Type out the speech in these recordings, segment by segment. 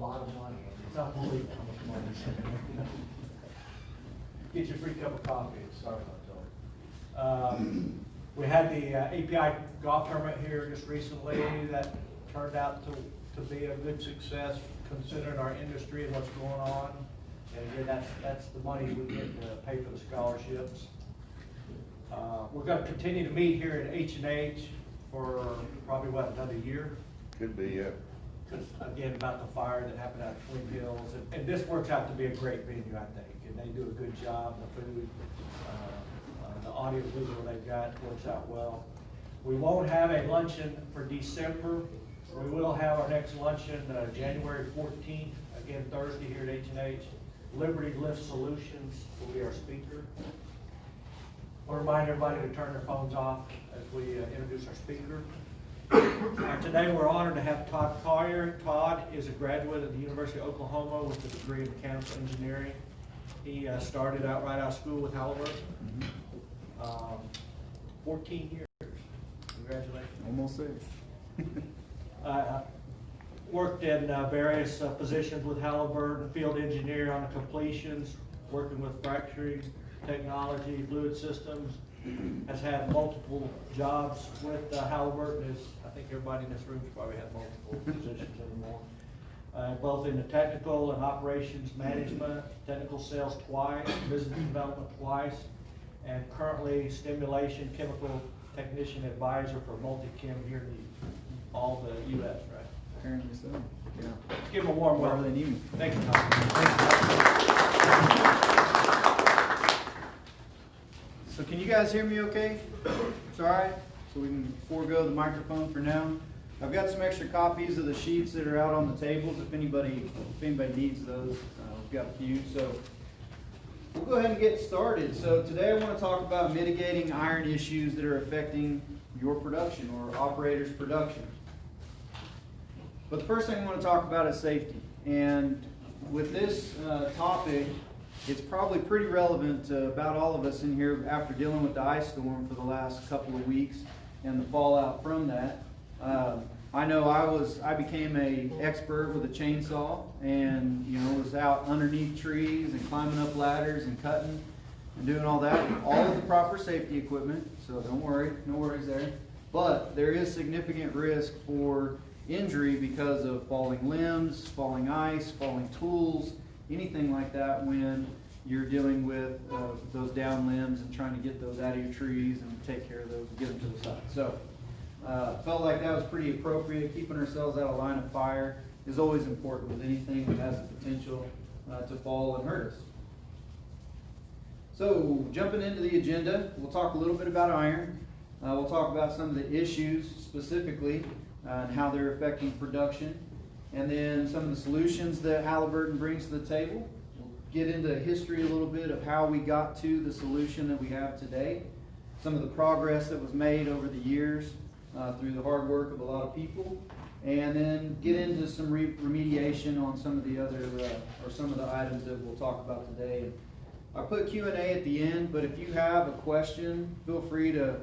lot of money. It's unbelievable how much money is in there. Get you a free cup of coffee. Sorry about that. We had the API golf tournament here just recently that turned out to be a good success considering our industry and what's going on. And again, that's the money we get to pay for the scholarships. We're going to continue to meet here at H&H for probably, another year? Could be, yeah. Because again, about the fire that happened out of Twin Hills. And this works out to be a great venue, I think. And they do a good job. The food, the audio visual they've got works out well. We won't have a luncheon for December. We will have our next luncheon January 14th, again Thursday here at H&H. Liberty Lift Solutions will be our speaker. I'll remind everybody to turn their phones off as we introduce our speaker. Today we're honored to have Todd Collier. Todd is a graduate of the University of Oklahoma with a degree in mechanical engineering. He started out right out of school with Halliburton. 14 years. Congratulations. Almost there. Worked in various positions with Halliburton, field engineer on the completions, working with fracturing technology, fluid systems. Has had multiple jobs with Halliburton. I think everybody in this room's probably had multiple positions anymore. Both in the technical and operations management, technical sales twice, business development twice, and currently stimulation chemical technician advisor for Multi-Chem here in all the U.S., right? Apparently so. Yeah. Let's give him a warm welcome. Whatever they need. Thank you, Tom. Thank you. So can you guys hear me okay? It's all right? So we can forego the microphone for now. I've got some extra copies of the sheets that are out on the tables if anybody needs those. We've got a few. So we'll go ahead and get started. So today I want to talk about mitigating iron issues that are affecting your production or operators' production. But the first thing I want to talk about is safety. And with this topic, it's probably pretty relevant to about all of us in here after dealing with the ice storm for the last couple of weeks and the fallout from that. I know I became an expert with a chainsaw and was out underneath trees and climbing up ladders and cutting and doing all that, all of the proper safety equipment. So don't worry, no worries there. But there is significant risk for injury because of falling limbs, falling ice, falling tools, anything like that when you're dealing with those down limbs and trying to get those out of your trees and take care of those and get them to the side. So felt like that was pretty appropriate. Keeping ourselves out of line of fire is always important with anything that has the potential to fall and hurt us. So jumping into the agenda, we'll talk a little bit about iron. We'll talk about some of the issues specifically and how they're affecting production. And then some of the solutions that Halliburton brings to the table. We'll get into history a little bit of how we got to the solution that we have today. Some of the progress that was made over the years through the hard work of a lot of people. And then get into some remediation on some of the other, or some of the items that we'll talk about today. I put Q&A at the end, but if you have a question, feel free to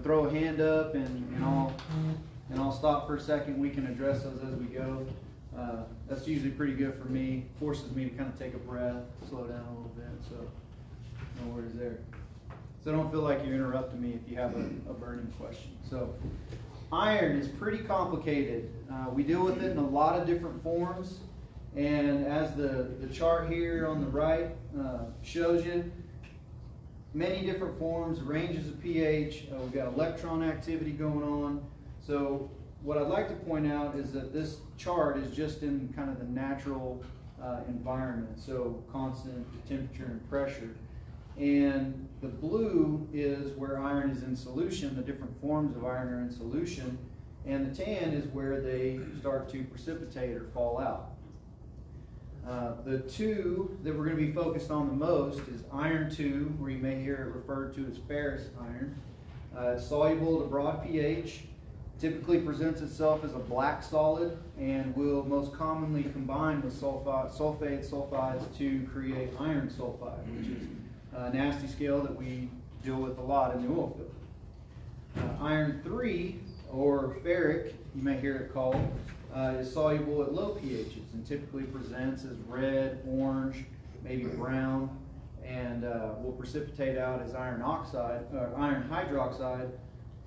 throw a hand up and I'll stop for a second. We can address those as we go. That's usually pretty good for me. Forces me to kind of take a breath, slow down a little bit. So no worries there. So don't feel like you're interrupting me if you have a burning question. So iron is pretty complicated. We deal with it in a lot of different forms. And as the chart here on the right shows you, many different forms, ranges of pH. We've got electron activity going on. So what I'd like to point out is that this chart is just in kind of the natural environment, so constant temperature and pressure. And the blue is where iron is in solution, the different forms of iron are in solution, and the tan is where they start to precipitate or fall out. The two that we're going to be focused on the most is iron 2, where you may hear it referred to as ferrous iron. It's soluble at a broad pH. Typically presents itself as a black solid and will most commonly combine with sulfides to create iron sulfide, which is a nasty scale that we deal with a lot in the oil field. Iron 3, or ferric, you may hear it called, is soluble at low pHs and typically presents as red, orange, maybe brown, and will precipitate out as iron oxide or iron hydroxide.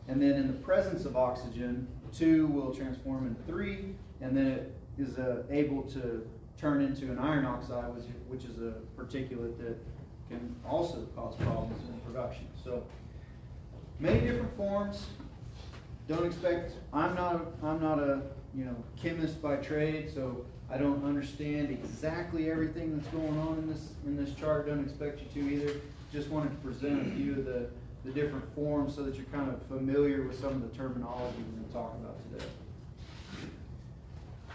And then in the presence of oxygen, 2 will transform into 3, and then it is able to turn into an iron oxide, which is a particulate that can also cause problems in production. So many different forms. Don't expect, I'm not a chemist by trade, so I don't understand exactly everything that's going on in this chart. Don't expect you to either. Just wanted to present a few of the different forms so that you're kind of familiar with some of the terminology we're going to talk about today.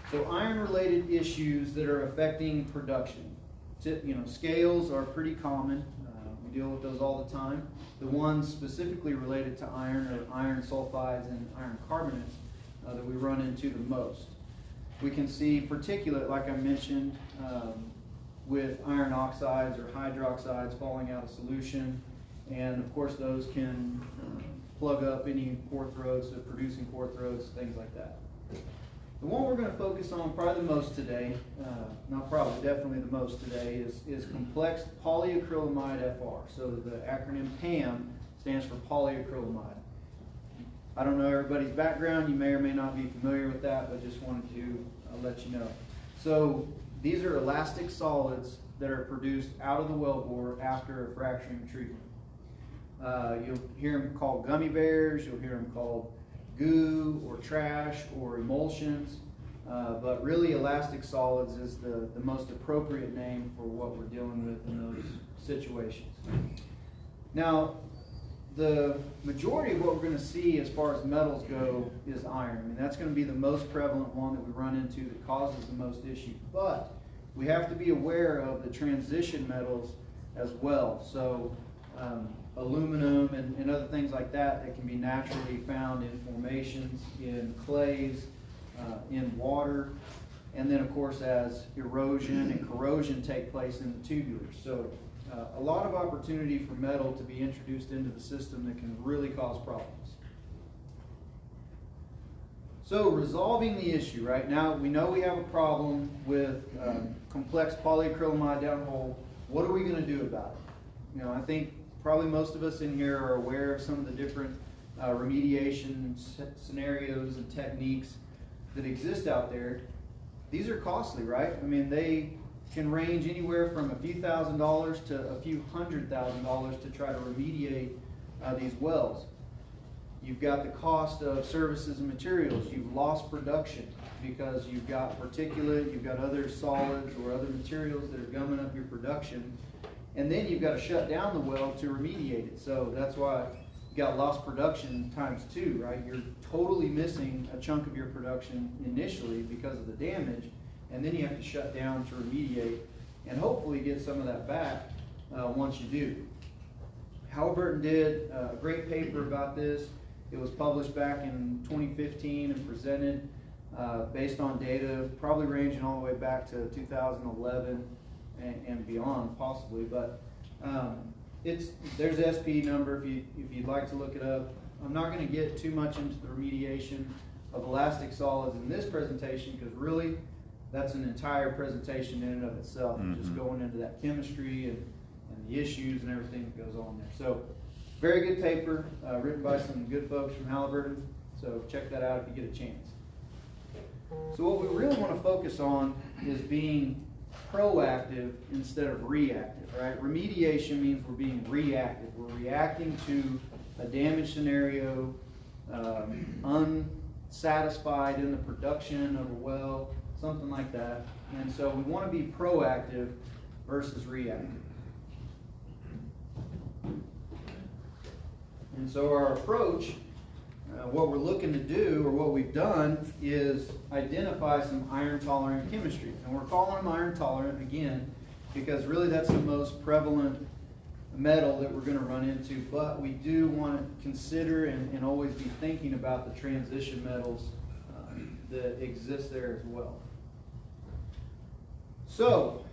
So iron-related issues that are affecting production. Scales are pretty common. We deal with those all the time. The ones specifically related to iron are iron sulfides and iron carbonates that we run into the most. We can see particulate, like I mentioned, with iron oxides or hydroxides falling out of solution. And of course those can plug up any pore throats, producing pore throats, things like that. The one we're going to focus on probably the most today, not probably, definitely the most today, is complex polyacrylamide FR. So the acronym PAM stands for polyacrylamide. I don't know everybody's background, you may or may not be familiar with that, but just wanted to let you know. So these are elastic solids that are produced out of the wellbore after a fracturing treatment. You'll hear them called gummy bears, you'll hear them called goo or trash or emulsions, but really elastic solids is the most appropriate name for what we're dealing with in those situations. Now, the majority of what we're going to see as far as metals go is iron. I mean, that's going to be the most prevalent one that we run into that causes the most issues. But we have to be aware of the transition metals as well. So aluminum and other things like that can be naturally found in formations, in clays, in water, and then of course as erosion and corrosion take place in the tubulars. So a lot of opportunity for metal to be introduced into the system that can really cause problems. So resolving the issue, right now we know we have a problem with complex polyacrylamide downhole. What are we going to do about it? I think probably most of us in here are aware of some of the different remediation scenarios and techniques that exist out there. These are costly, right? I mean, they can range anywhere from a few $1,000s to a few $100,000 to try to remediate these wells. You've got the cost of services and materials. You've lost production because you've got particulate, you've got other solids or other materials that are gumming up your production. And then you've got to shut down the well to remediate it. So that's why you got lost production times 2, right? You're totally missing a chunk of your production initially because of the damage, and then you have to shut down to remediate and hopefully get some of that back once you do. Halliburton did a great paper about this. It was published back in 2015 and presented based on data probably ranging all the way back to 2011 and beyond possibly, but there's an SP number if you'd like to look it up. I'm not going to get too much into the remediation of elastic solids in this presentation because really that's an entire presentation in and of itself, just going into that chemistry and the issues and everything that goes on there. So very good paper written by some good folks from Halliburton, so check that out if you get a chance. So what we really want to focus on is being proactive instead of reactive, right? Remediation means we're being reactive. We're reacting to a damage scenario, unsatisfied in the production of a well, something like that. And so we want to be proactive versus reactive. And so our approach, what we're looking to do, or what we've done, is identify some iron-tolerant chemistries. And we're calling them iron-tolerant, again, because really that's the most prevalent metal that we're going to run into. But we do want to consider and always be thinking about the transition metals that exist there as well. So,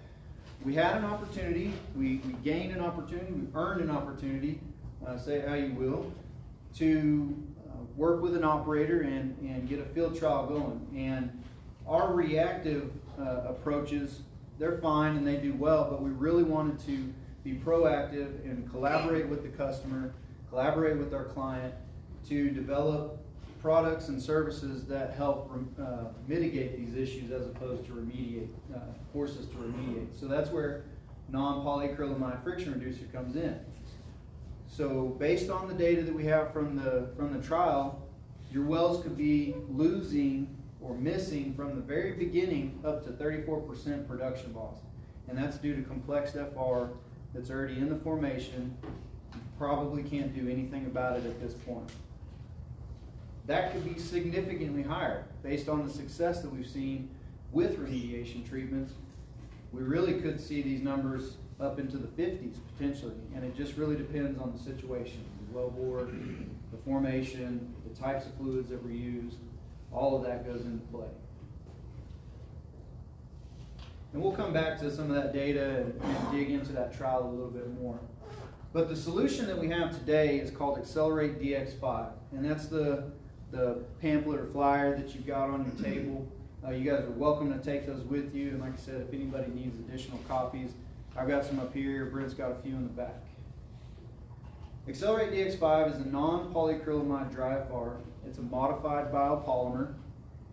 we had an opportunity, we gained an opportunity, we earned an opportunity, say it how you will, to work with an operator and get a field trial going. And our reactive approaches, they're fine and they do well, but we really wanted to be proactive and collaborate with the customer, collaborate with our client to develop products and services that help mitigate these issues as opposed to remediate, force us to remediate. So that's where non-polyacrylamide friction reducer comes in. So based on the data that we have from the trial, your wells could be losing or missing from the very beginning up to 34% production loss. And that's due to complex FR that's already in the formation. You probably can't do anything about it at this point. That could be significantly higher based on the success that we've seen with remediation treatments. We really could see these numbers up into the 50s potentially, and it just really depends on the situation, the well bore, the formation, the types of fluids that were used, all of that goes into play. And we'll come back to some of that data and dig into that trial a little bit more. But the solution that we have today is called Accelerate DX5, and that's the pamphlet or flyer that you've got on your table. You guys are welcome to take those with you, and like I said, if anybody needs additional copies, I've got some up here, Brent's got a few in the back. Accelerate DX5 is a non-polyacrylamide dry FR. It's a modified biopolymer.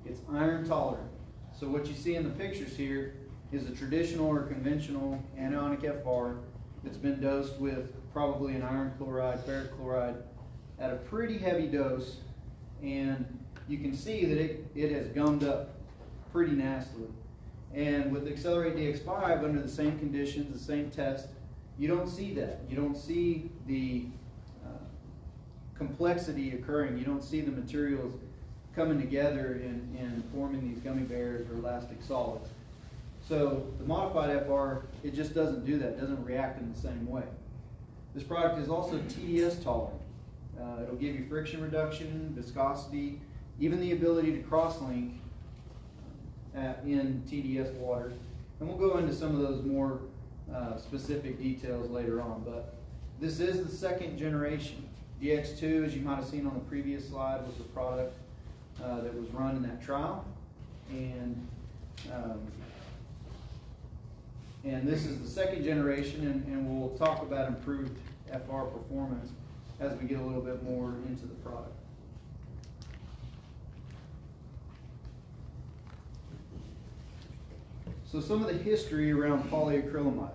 It's iron tolerant. So what you see in the pictures here is a traditional or conventional anionic FR that's been dosed with probably an iron chloride, ferric chloride at a pretty heavy dose, and you can see that it has gummed up pretty nastily. And with Accelerate DX5, under the same conditions, the same test, you don't see that. You don't see the complexity occurring. You don't see the materials coming together and forming these gummy bears or elastic solids. So the modified FR, it just doesn't do that. It doesn't react in the same way. This product is also TDS tolerant. It'll give you friction reduction, viscosity, even the ability to cross-link in TDS water. And we'll go into some of those more specific details later on. But this is the second generation. DX2, as you might have seen on the previous slide, was the product that was run in that trial. And this is the second generation, and we'll talk about improved FR performance as we get a little bit more into the product. So some of the history around polyacrylamide.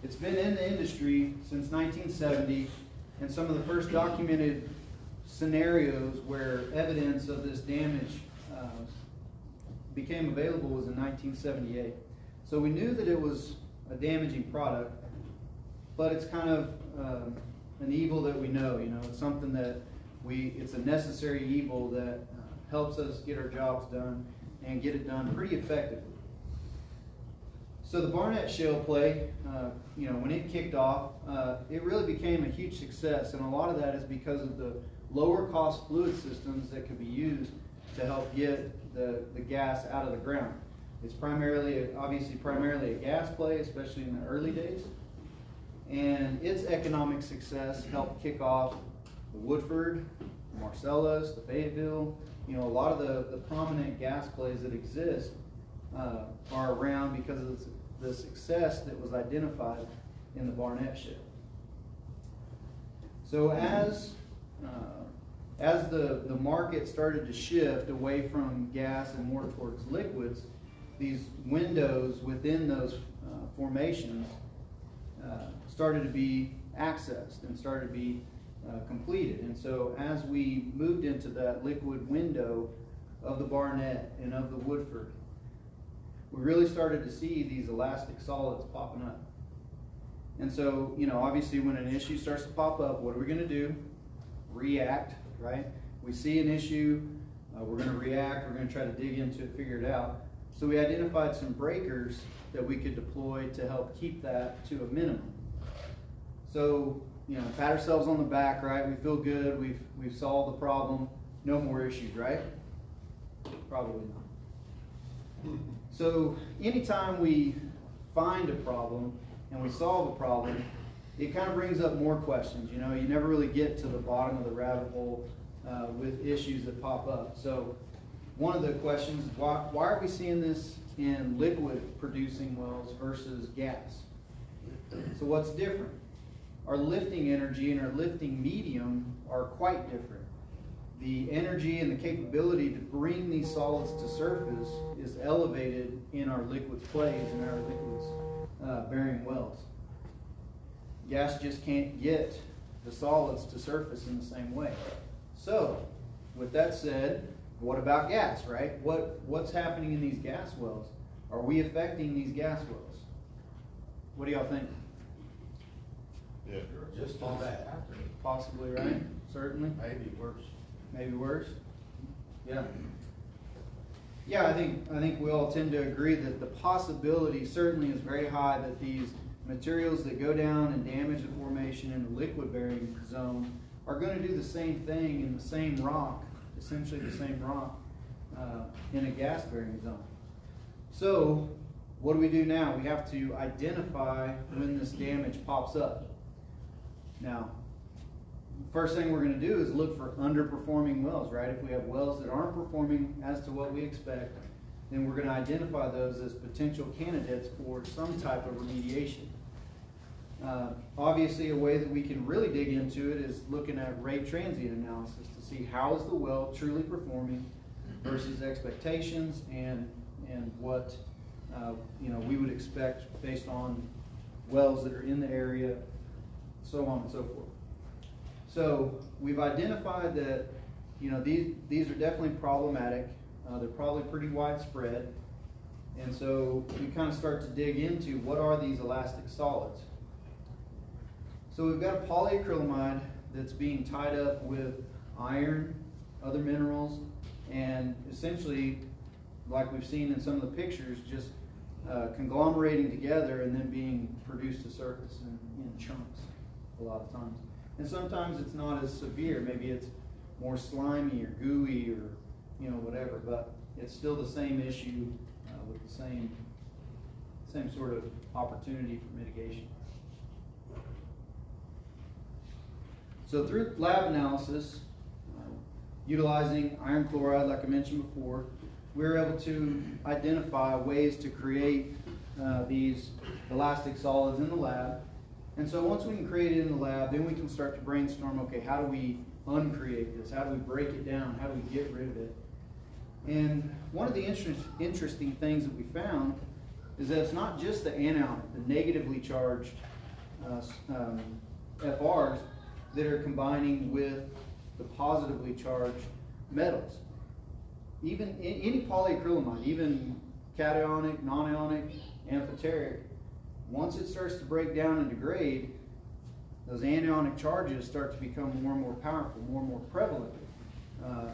It's been in the industry since 1970, and some of the first documented scenarios where evidence of this damage became available was in 1978. So we knew that it was a damaging product, but it's kind of an evil that we know. You know, it's something that it's a necessary evil that helps us get our jobs done and get it done pretty effectively. So the Barnett Shale play, you know, when it kicked off, it really became a huge success, and a lot of that is because of the lower cost fluid systems that could be used to help get the gas out of the ground. It's obviously primarily a gas play, especially in the early days, and its economic success helped kick off the Woodford, the Marcellus, the Fayetteville. You know, a lot of the prominent gas plays that exist are around because of the success that was identified in the Barnett Shale. So as the market started to shift away from gas and more towards liquids, these windows within those formations started to be accessed and started to be completed. And so as we moved into that liquid window of the Barnett and of the Woodford, we really started to see these elastic solids popping up. And so, you know, obviously when an issue starts to pop up, what are we going to do? React, right? We see an issue, we're going to react, we're going to try to dig into it, figure it out. So we identified some breakers that we could deploy to help keep that to a minimum. So, you know, pat ourselves on the back, right? We feel good, we've solved the problem, no more issues, right? Probably not. So anytime we find a problem and we solve a problem, it kind of brings up more questions. You know, you never really get to the bottom of the rabbit hole with issues that pop up. So one of the questions is why are we seeing this in liquid producing wells versus gas? So what's different? Our lifting energy and our lifting medium are quite different. The energy and the capability to bring these solids to surface is elevated in our liquids plays and our liquids bearing wells. Gas just can't get the solids to surface in the same way. So, with that said, what about gas, right? What's happening in these gas wells? Are we affecting these gas wells? What do y'all think? Yeah, just on that. Possibly, right? Certainly. Maybe worse. Maybe worse? Yeah. Yeah, I think we all tend to agree that the possibility certainly is very high that these materials that go down and damage the formation in the liquid bearing zone are going to do the same thing in the same rock, essentially the same rock, in a gas bearing zone. So, what do we do now? We have to identify when this damage pops up. Now, first thing we're going to do is look for underperforming wells, right? If we have wells that aren't performing as to what we expect, then we're going to identify those as potential candidates for some type of remediation. Obviously, a way that we can really dig into it is looking at rate transient analysis to see how is the well truly performing versus expectations and what we would expect based on wells that are in the area, so on and so forth. So we've identified that these are definitely problematic. They're probably pretty widespread, and so we kind of start to dig into what are these elastic solids. So we've got a polyacrylamide that's being tied up with iron, other minerals, and essentially, like we've seen in some of the pictures, just conglomerating together and then being produced to surface in chunks a lot of times. And sometimes it's not as severe. Maybe it's more slimy or gooey or whatever, but it's still the same issue with the same sort of opportunity for mitigation. So through lab analysis, utilizing iron chloride, like I mentioned before, we were able to identify ways to create these elastic solids in the lab. And so once we can create it in the lab, then we can start to brainstorm, okay, how do we uncreate this? How do we break it down? How do we get rid of it? And one of the interesting things that we found is that it's not just the anionic, the negatively charged FRs that are combining with the positively charged metals. Even any polyacrylamide, even cationic, non-ionic, amphoteric, once it starts to break down and degrade, those anionic charges start to become more and more powerful, more and more prevalent.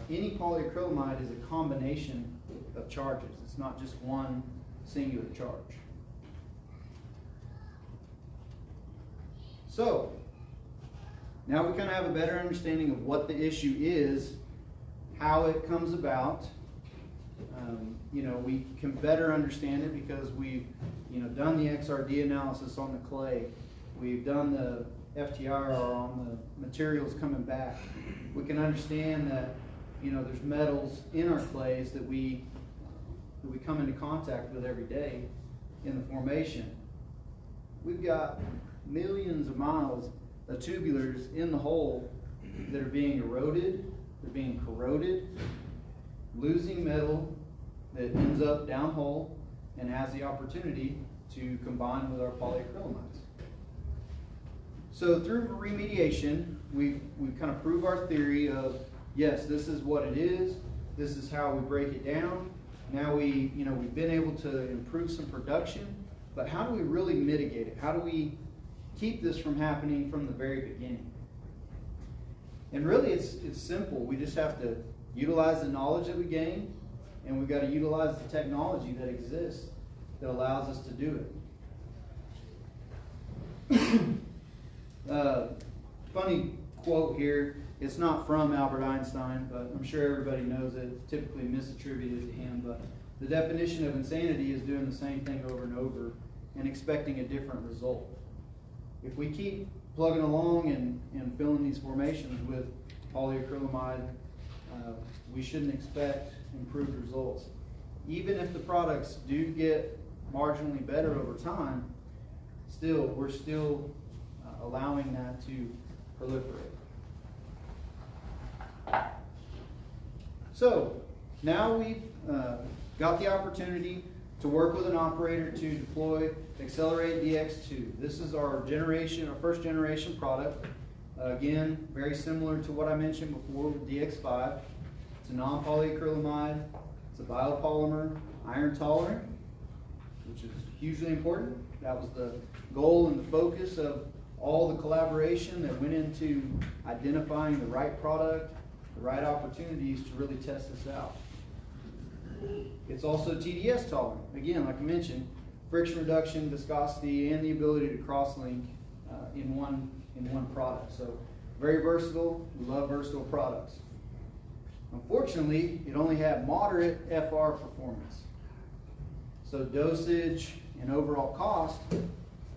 Any polyacrylamide is a combination of charges. It's not just one singular charge. So, now we kind of have a better understanding of what the issue is, how it comes about. We can better understand it because we've done the XRD analysis on the clay. We've done the FTIR on the materials coming back. We can understand that there's metals in our clays that we come into contact with every day in the formation. We've got millions of miles of tubulars in the hole that are being eroded, they're being corroded, losing metal that ends up downhole and has the opportunity to combine with our polyacrylamides. So through remediation, we've kind of proved our theory of, yes, this is what it is, this is how we break it down. Now we've been able to improve some production, but how do we really mitigate it? How do we keep this from happening from the very beginning? And really it's simple. We just have to utilize the knowledge that we gain, and we've got to utilize the technology that exists that allows us to do it. Funny quote here. It's not from Albert Einstein, but I'm sure everybody knows it. Typically misattributed to him. But the definition of insanity is doing the same thing over and over and expecting a different result. If we keep plugging along and filling these formations with polyacrylamide, we shouldn't expect improved results. Even if the products do get marginally better over time, we're still allowing that to proliferate. So now we've got the opportunity to work with an operator to deploy Accelerate DX2. This is our first generation product. Again, very similar to what I mentioned before with DX5. It's a non-polyacrylamide, it's a biopolymer, iron tolerant, which is hugely important. That was the goal and the focus of all the collaboration that went into identifying the right product, the right opportunities to really test this out. It's also TDS tolerant. Again, like I mentioned, friction reduction, viscosity, and the ability to cross-link in one product. So very versatile. We love versatile products. Unfortunately, it only had moderate FR performance. So dosage and overall cost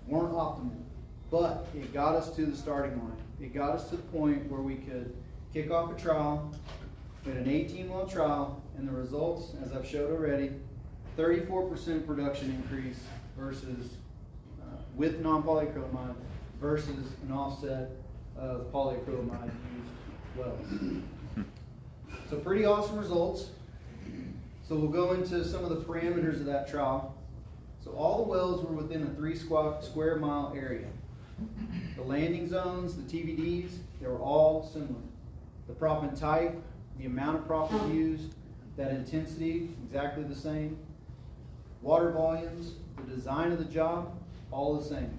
weren't optimal, but it got us to the starting line. It got us to the point where we could kick off a trial. We had an 18-well trial, and the results, as I've showed already, 34% production increase versus with non-polyacrylamide versus an offset of polyacrylamide used wells. So pretty awesome results. So we'll go into some of the parameters of that trial. So all the wells were within a 3 square mile area. The landing zones, the TVDs, they were all similar. The proppant type, the amount of proppant used, that intensity, exactly the same. Water volumes, the design of the job, all the same.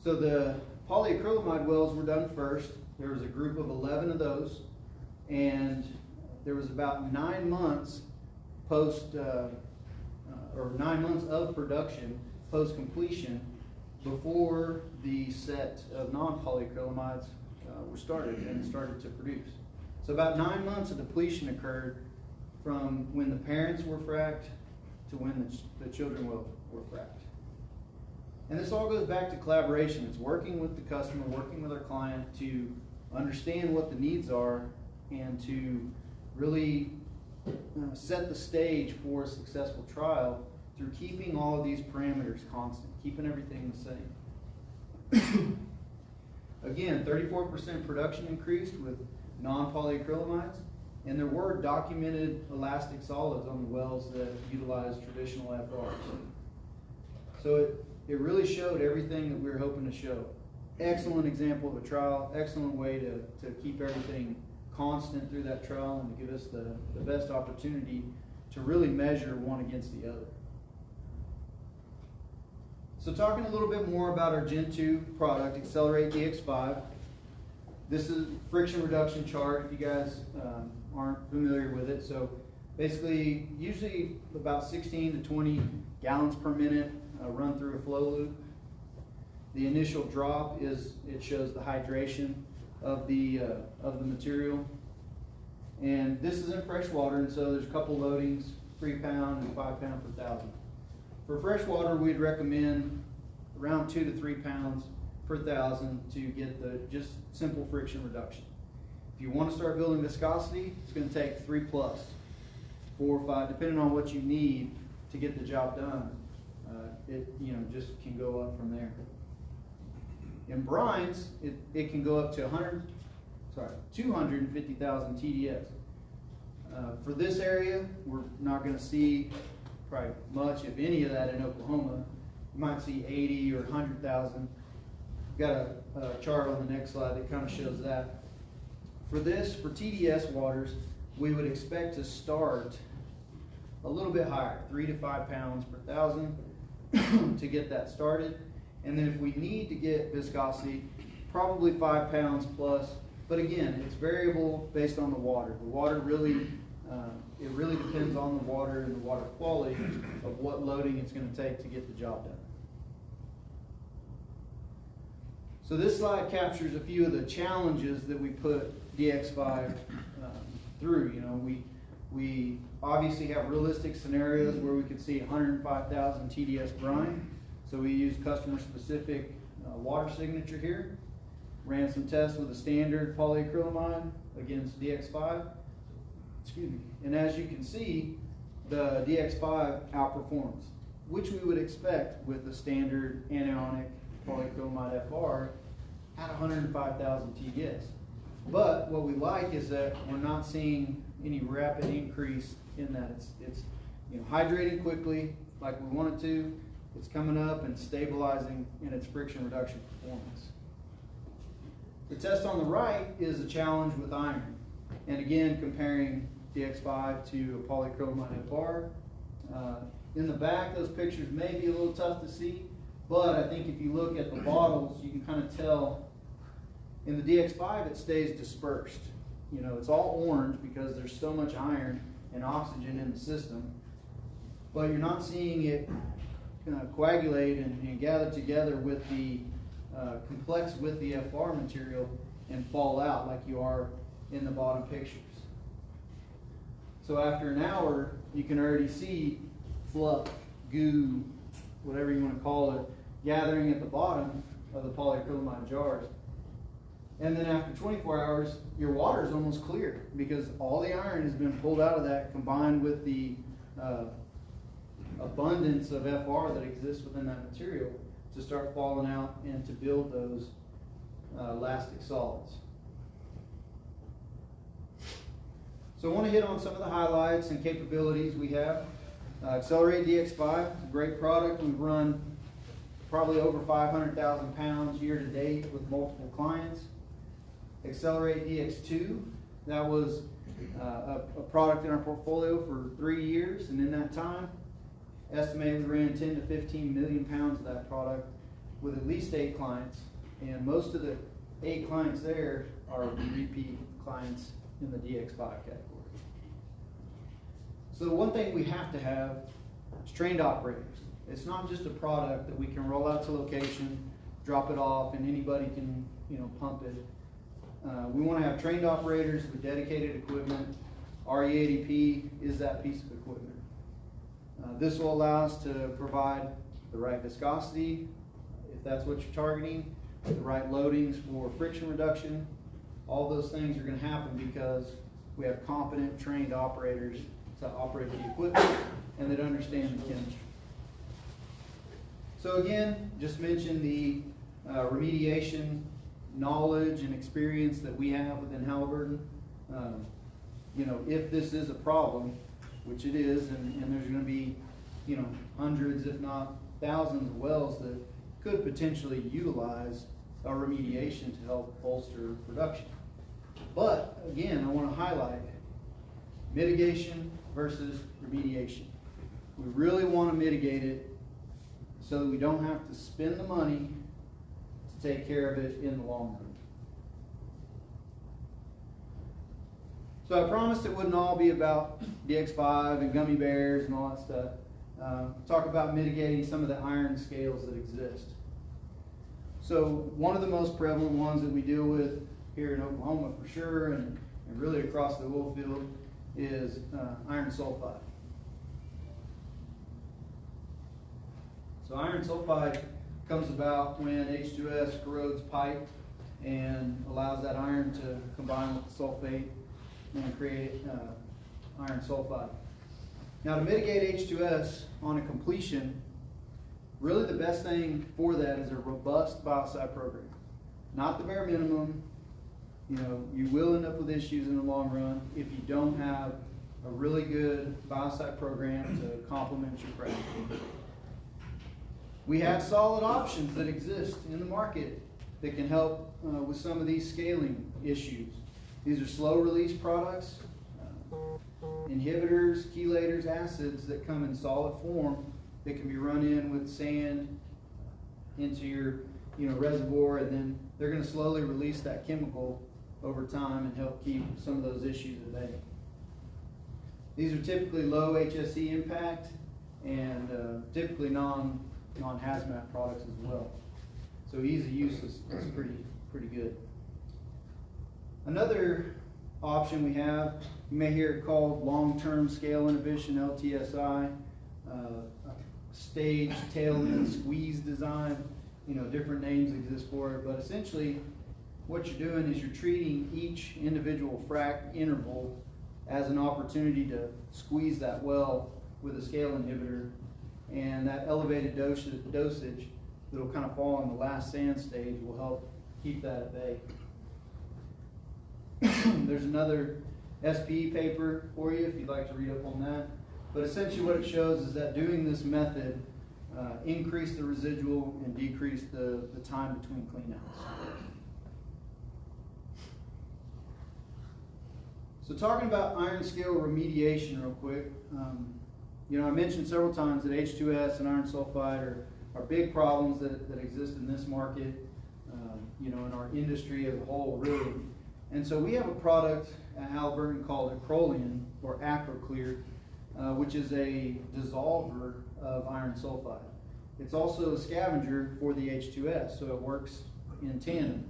So the polyacrylamide wells were done first. There was a group of 11 of those, and there was about 9 months or 9 months of production post completion before the set of non-polyacrylamides were started and started to produce. So about 9 months of depletion occurred from when the parents were fracked to when the children were fracked. And this all goes back to collaboration. It's working with the customer, working with our client to understand what the needs are and to really set the stage for a successful trial through keeping all of these parameters constant, keeping everything the same. Again, 34% production increased with non-polyacrylamides, and there were documented elastic solids on the wells that utilized traditional FRs. So it really showed everything that we were hoping to show. Excellent example of a trial, excellent way to keep everything constant through that trial and to give us the best opportunity to really measure one against the other. So talking a little bit more about our Gen 2 product, Accelerate DX5. This is a friction reduction chart if you guys aren't familiar with it. So basically, usually about 16 to 20 gallons per minute run through a flow loop. The initial drop it shows the hydration of the material. And this is in fresh water, and so there's a couple loadings, 3 pound and 5 pound per thousand. For fresh water, we'd recommend around 2 to 3 pounds per thousand to get the just simple friction reduction. If you want to start building viscosity, it's going to take 3 plus, 4 or 5, depending on what you need to get the job done. It just can go up from there. In brines, it can go up to 250,000 TDS. For this area, we're not going to see probably much, if any, of that in Oklahoma. You might see 80 or 100,000. Got a chart on the next slide that kind of shows that. For TDS waters, we would expect to start a little bit higher, 3 to 5 pounds per thousand to get that started. And then if we need to get viscosity, probably 5 pounds plus. But again, it's variable based on the water. The water really, it really depends on the water and the water quality of what loading it's going to take to get the job done. So this slide captures a few of the challenges that we put DX5 through. We obviously have realistic scenarios where we could see 105,000 TDS brine. So we used customer-specific water signature here. Ran some tests with a standard polyacrylamide against DX5. excuse me, and as you can see, the DX5 outperforms, which we would expect with the standard anionic polyacrylamide FR at 105,000 TDS. But what we like is that we're not seeing any rapid increase in that. It's hydrating quickly like we want it to. It's coming up and stabilizing in its friction reduction performance. The test on the right is a challenge with iron. And again, comparing DX5 to a polyacrylamide FR. In the back, those pictures may be a little tough to see, but I think if you look at the bottles, you can kind of tell in the DX5 it stays dispersed. It's all orange because there's so much iron and oxygen in the system, but you're not seeing it coagulate and gather together with the complex with the FR material and fall out like you are in the bottom pictures. So after an hour, you can already see fluff, goo, whatever you want to call it, gathering at the bottom of the polyacrylamide jars. And then after 24 hours, your water is almost clear because all the iron has been pulled out of that, combined with the abundance of FR that exists within that material to start falling out and to build those elastic solids. So I want to hit on some of the highlights and capabilities we have. Accelerate DX5, it's a great product. We've run probably over 500,000 pounds year to date with multiple clients. Accelerate DX2, that was a product in our portfolio for 3 years, and in that time, estimated we ran 10 to 15 million pounds of that product with at least 8 clients, and most of the 8 clients there are repeat clients in the DX5 category. So the one thing we have to have is trained operators. It's not just a product that we can roll out to location, drop it off, and anybody can pump it. We want to have trained operators with dedicated equipment. RE80P is that piece of equipment. This will allow us to provide the right viscosity, if that's what you're targeting, the right loadings for friction reduction. All those things are going to happen because we have competent, trained operators to operate the equipment and that understand the chemistry. So again, just mention the remediation knowledge and experience that we have within Halliburton. If this is a problem, which it is, and there's going to be hundreds if not thousands of wells that could potentially utilize a remediation to help bolster production. But again, I want to highlight mitigation versus remediation. We really want to mitigate it so that we don't have to spend the money to take care of it in the long run. So I promised it wouldn't all be about DX5 and gummy bears and all that stuff. Talk about mitigating some of the iron scales that exist. So one of the most prevalent ones that we deal with here in Oklahoma for sure, and really across the oil field, is iron sulfide. So iron sulfide comes about when H2S corrodes pipe and allows that iron to combine with the sulfate and create iron sulfide. Now, to mitigate H2S on a completion, really the best thing for that is a robust biocide program. Not the bare minimum. You will end up with issues in the long run if you don't have a really good biocide program to complement your frac. We have solid options that exist in the market that can help with some of these scaling issues. These are slow release products, inhibitors, chelators, acids that come in solid form that can be run in with sand into your reservoir, and then they're going to slowly release that chemical over time and help keep some of those issues at bay. These are typically low HSE impact and typically non-hazmat products as well. So easy use is pretty good. Another option we have, you may hear it called long-term scale inhibition, LTSI, stage tail end squeeze design. Different names exist for it, but essentially what you're doing is you're treating each individual frac interval as an opportunity to squeeze that well with a scale inhibitor, and that elevated dosage that'll kind of fall on the last sand stage will help keep that at bay. There's another SPE paper for you if you'd like to read up on that. But essentially what it shows is that doing this method increase the residual and decrease the time between cleanouts. So talking about iron scale remediation real quick, you know, I mentioned several times that H2S and iron sulfide are big problems that exist in this market, you know, in our industry as a whole, really. And so we have a product at Halliburton called Acroclear, or Acroclear, which is a dissolver of iron sulfide. It's also a scavenger for the H2S, so it works in tandem.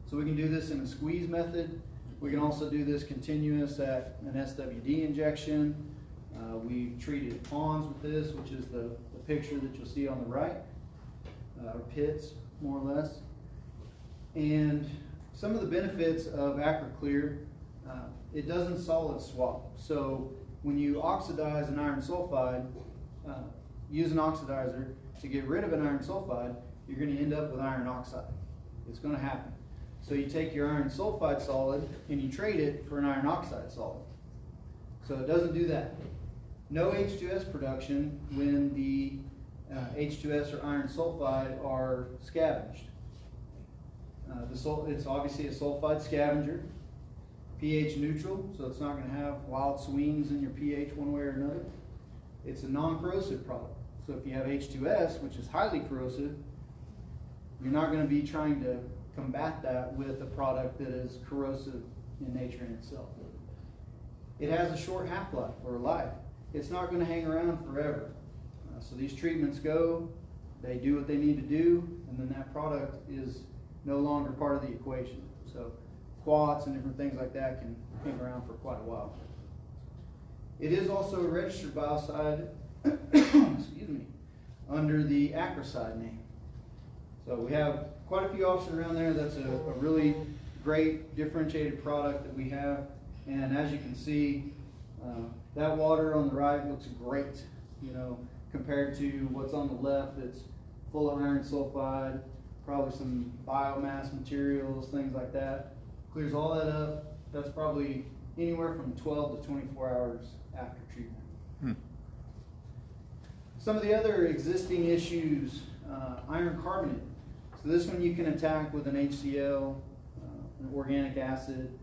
So we can do this in a squeeze method. We can also do this continuous at an SWD injection. We've treated ponds with this, which is the picture that you'll see on the right, or pits, more or less. And some of the benefits of Acroclear, it doesn't solid swap. So when you oxidize an iron sulfide, use an oxidizer to get rid of an iron sulfide, you're going to end up with iron oxide. It's going to happen. So you take your iron sulfide solid and you trade it for an iron oxide solid. So it doesn't do that. No H2S production when the H2S or iron sulfide are scavenged. It's obviously a sulfide scavenger, pH neutral, so it's not going to have wild swings in your pH one way or another. It's a non-corrosive product. So if you have H2S, which is highly corrosive, you're not going to be trying to combat that with a product that is corrosive in nature in itself. It has a short half-life or life. It's not going to hang around forever. So these treatments go, they do what they need to do, and then that product is no longer part of the equation. So quats and different things like that can hang around for quite a while. It is also a registered biocide, excuse me, under the Acrocide name. So we have quite a few options around there. That's a really great differentiated product that we have. And as you can see, that water on the right looks great, you know, compared to what's on the left that's full of iron sulfide, probably some biomass materials, things like that. Clears all that up. That's probably anywhere from 12 to 24 hours after treatment. Some of the other existing issues, iron carbonate. So this one you can attack with an HCl, an organic acid.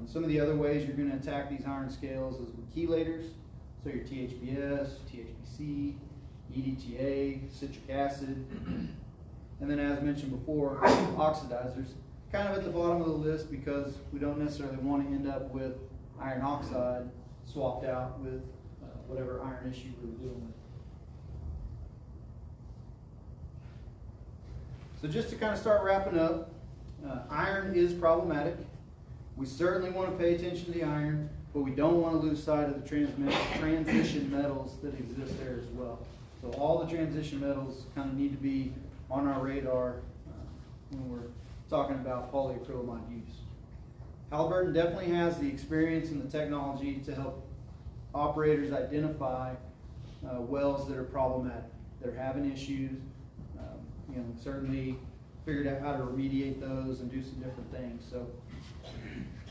Some of the other ways you're going to attack these iron scales is with chelators. So your THBS, THBC, EDTA, citric acid. And then as mentioned before, oxidizers. Kind of at the bottom of the list because we don't necessarily want to end up with iron oxide swapped out with whatever iron issue we're dealing with. So just to kind of start wrapping up, iron is problematic. We certainly want to pay attention to the iron, but we don't want to lose sight of the transition metals that exist there as well. So all the transition metals kind of need to be on our radar when we're talking about polyacrylamide use. Halliburton definitely has the experience and the technology to help operators identify wells that are problematic. They're having issues. You know, certainly figured out how to remediate those and do some different things. So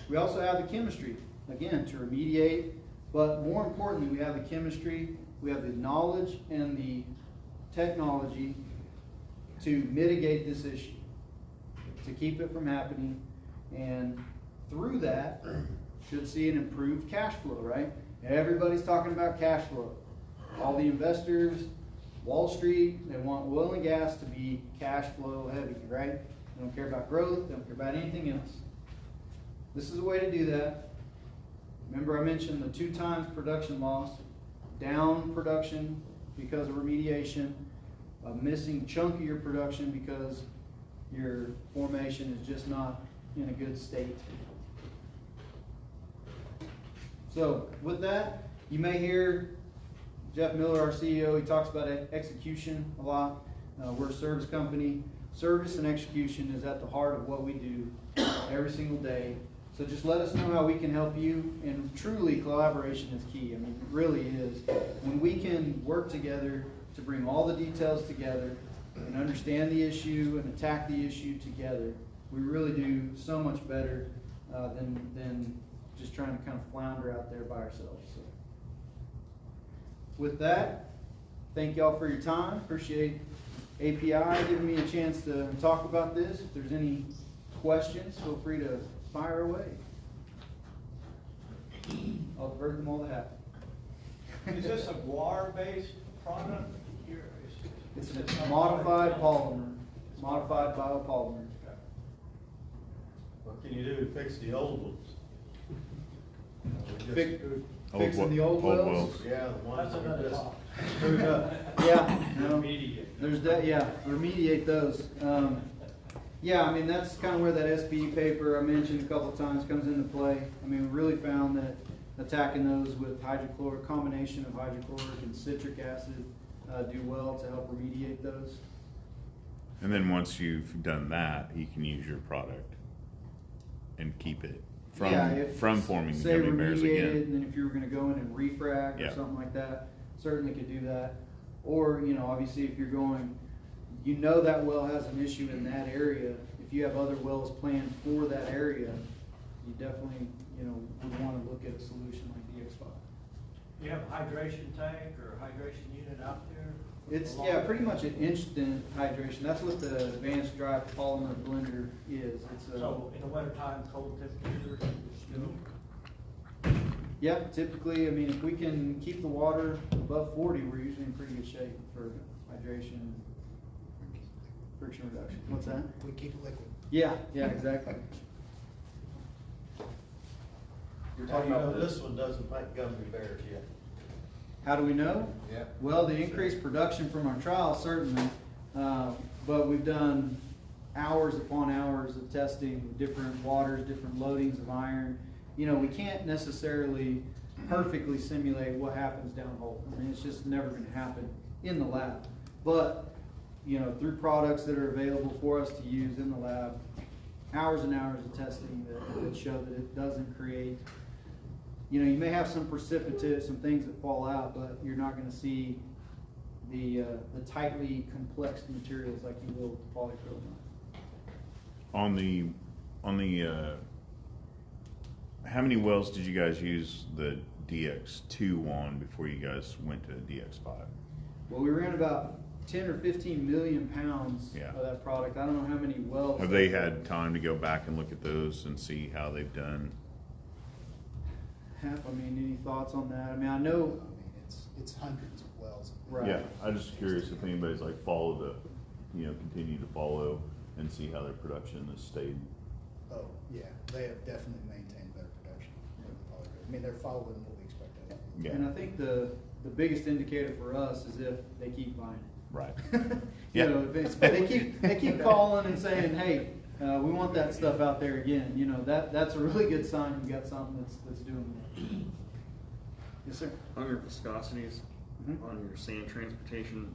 we also have the chemistry, again, to remediate, but more importantly, we have the chemistry, we have the knowledge and the technology to mitigate this issue, to keep it from happening, and through that, should see an improved cash flow, right? Everybody's talking about cash flow. All the investors, Wall Street, they want oil and gas to be cash flow heavy, right? They don't care about growth, they don't care about anything else. This is a way to do that. Remember I mentioned the 2 times production loss, down production because of remediation, a missing chunk of your production because your formation is just not in a good state. So with that, you may hear Jeff Miller, our CEO, he talks about execution a lot. We're a service company. Service and execution is at the heart of what we do every single day. So just let us know how we can help you, and truly collaboration is key. I mean, it really is. When we can work together to bring all the details together and understand the issue and attack the issue together, we really do so much better than just trying to kind of flounder out there by ourselves. So, with that, thank y'all for your time. Appreciate API giving me a chance to talk about this. If there's any questions, feel free to fire away. I'll divert them all to happen. Is this a guar-based product? It's a modified polymer, modified biopolymer. What can you do to fix the old ones? Fixing the old wells. Yeah, the ones That's that are another just talk. screwed up. Yeah, no, Remediate. there's that. Yeah, remediate those. Yeah, I mean that's kind of where that SPE paper I mentioned a couple of times comes into play. I mean, we really found that attacking those with hydrochloric, combination of hydrochloric and citric acid do well to help remediate those. And then once you've done that, you can use your product and keep it from forming the say gummy bears remediate again. it, and then if you were going to go in and refrac Yeah. or something like that, certainly could do that. Or, you know, obviously if you're going, you know that well has an issue in that area, if you have other wells planned for that area, you definitely, you know, would want to look at a solution like DX5. You have a hydration tank or a hydration unit out there? It's, yeah, pretty much an instant hydration. That's what the advanced dry polymer blender is. It's a, So in the wintertime, cold temperatures, still? yeah, typically, I mean, if we can keep the water above 40, we're usually in pretty good shape for hydration and friction reduction. What's that? We keep it liquid. Yeah, yeah, exactly. You're talking about this one doesn't make gummy bears yet. How do we know? Yeah. Well, the increased production from our trial, certainly, but we've done hours upon hours of testing with different waters, different loadings of iron. You know, we can't necessarily perfectly simulate what happens downhole. I mean, it's just never going to happen in the lab. But, you know, through products that are available for us to use in the lab, hours and hours of testing that show that it doesn't create, you know, you may have some precipitate, some things that fall out, but you're not going to see the tightly complex materials like you will with polyacrylamide. On the how many wells did you guys use the DX2 on before you guys went to DX5? Well, we ran about 10 or 15 million pounds Yeah. of that product. I don't know how many wells. Have they had time to go back and look at those and see how they've done? I mean, any thoughts on that? I mean, I know. I mean, it's hundreds of wells. Right. Yeah, I'm just curious if anybody's like followed continue to follow and see how their production has stayed. Oh, yeah, they have definitely maintained better production than the polygraph. I mean, they're following what we expected. Yeah. And I think the biggest indicator for us is if they keep buying it. Right. You know, if it's, they keep calling and saying, hey, we want that stuff out there again. You know, that's a really good sign you got something that's doing that. Yes, sir. On your viscosities, Mhm. on your sand transportation,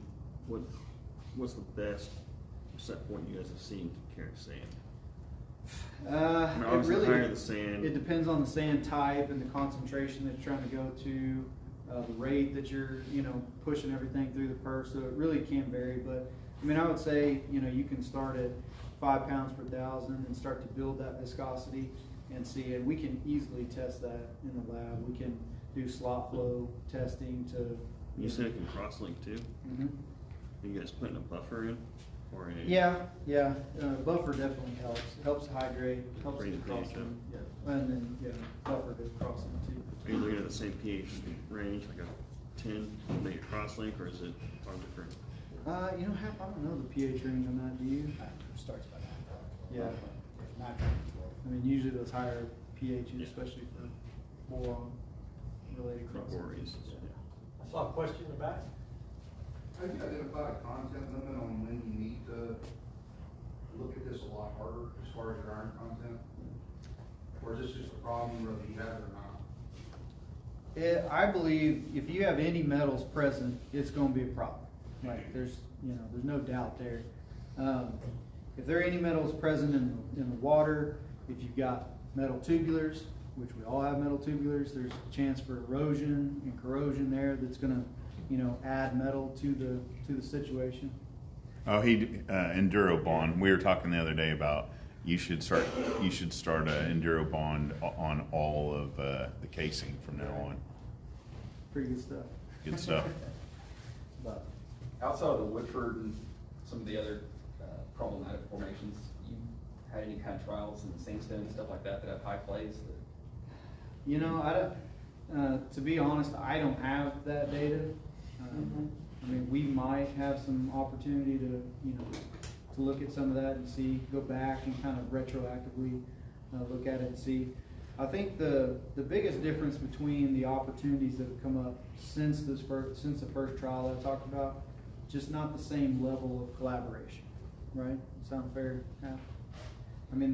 what's the best set point you guys have seen to carry sand? I mean, It obviously, really, the higher the sand, it depends on the sand type and the concentration that you're trying to go to, the rate that you're, you know, pushing everything through the perf. So it really can vary. But I mean, I would say, you know, you can start at 5 pounds per thousand and start to build that viscosity and see. And we can easily test that in the lab. We can do slot flow testing to. you said it can cross-link too. Mhm. Are you guys putting a buffer in? Or a, Yeah. Buffer definitely helps. Helps hydrate. Helps Bring the the pH crossing. Yeah. And then buffer to crossing too. are you looking at the same pH range, like a 10 to make a cross-link, or is it far different? You know, I don't know the pH range on that. Do you? Starts by 9. Yeah. 9, 12. I mean, usually those higher pHs, Yeah. especially for boron related crossing. Borates. I saw a question in the back. Have you identified a content limit on when you need to look at this a lot harder as far as your iron content? Or is this just a problem whether you have it or not? I believe if you have any metals present, it's going to be a problem. Like there's no doubt there. If there are any metals present in the water, if you've got metal tubulars, which we all have metal tubulars. There's a chance for erosion and corrosion there that's gonna, add metal to the situation. Oh, Enduro Bond. We were talking the other day about you should start an Enduro Bond on all of the casing from now on. Pretty good stuff. Good stuff. But Outside of the Woodford and some of the other problematic formations, you had any kind of trials in the sandstone and stuff like that have high plays? I don't, to be honest, I don't have that data. I mean, we might have some opportunity to look at some of that and see, go back and kind of retroactively look at it and see. I think the biggest difference between the opportunities that have come up since the first trial I talked about, just not the same level of collaboration, right? Sound fair? Yeah. I mean,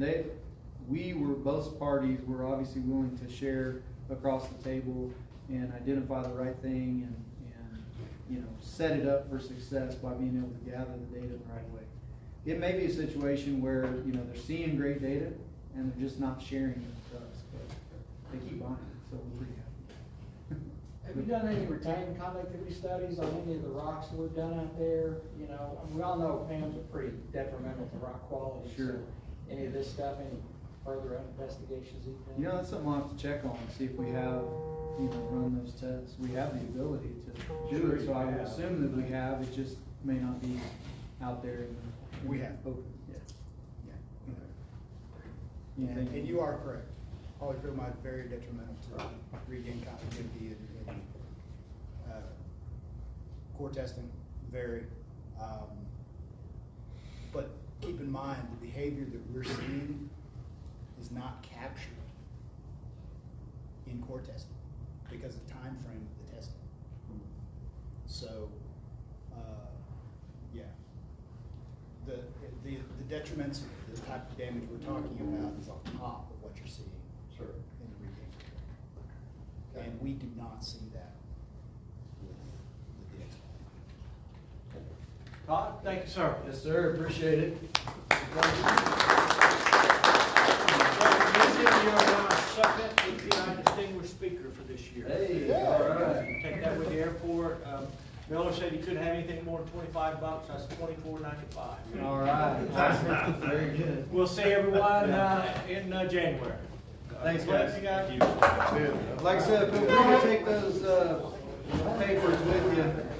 both parties were obviously willing to share across the table and identify the right thing and set it up for success by being able to gather the data the right way. It may be a situation where, they're seeing great data and they're just not sharing it with us, but they keep buying it, so we're pretty happy. Have you done any retained conductivity studies on any of the rocks that we've done out there? We all know PAMs are pretty detrimental to rock quality. Sure. So any of this stuff, any further investigations you've done? That's something I'll have to check on, see if we have, run those tests. We have the ability to do it, so I would assume that we have, it just may not be out there in the. We have. Open. Yeah. And you are correct. Polyacrylamide very detrimental to regain continuity and core testing, very. But keep in mind, the behavior that we're seeing is not captured in core testing because of the time frame of the testing. So, the detriments of the type of damage we're talking about is on top of what you're seeing. Sure. In the regain. And we do not see that with the DX. Todd, thank you, sir. Yes, sir, appreciate it. You're our second API distinguished speaker for this year. Hey, all right. Take that with the airport. Miller said he couldn't have anything more than $25. That's $24.95. All right. Very good. We'll see everyone in January. Thanks, Bless guys. you guys. Like I said, feel free to take those papers with you.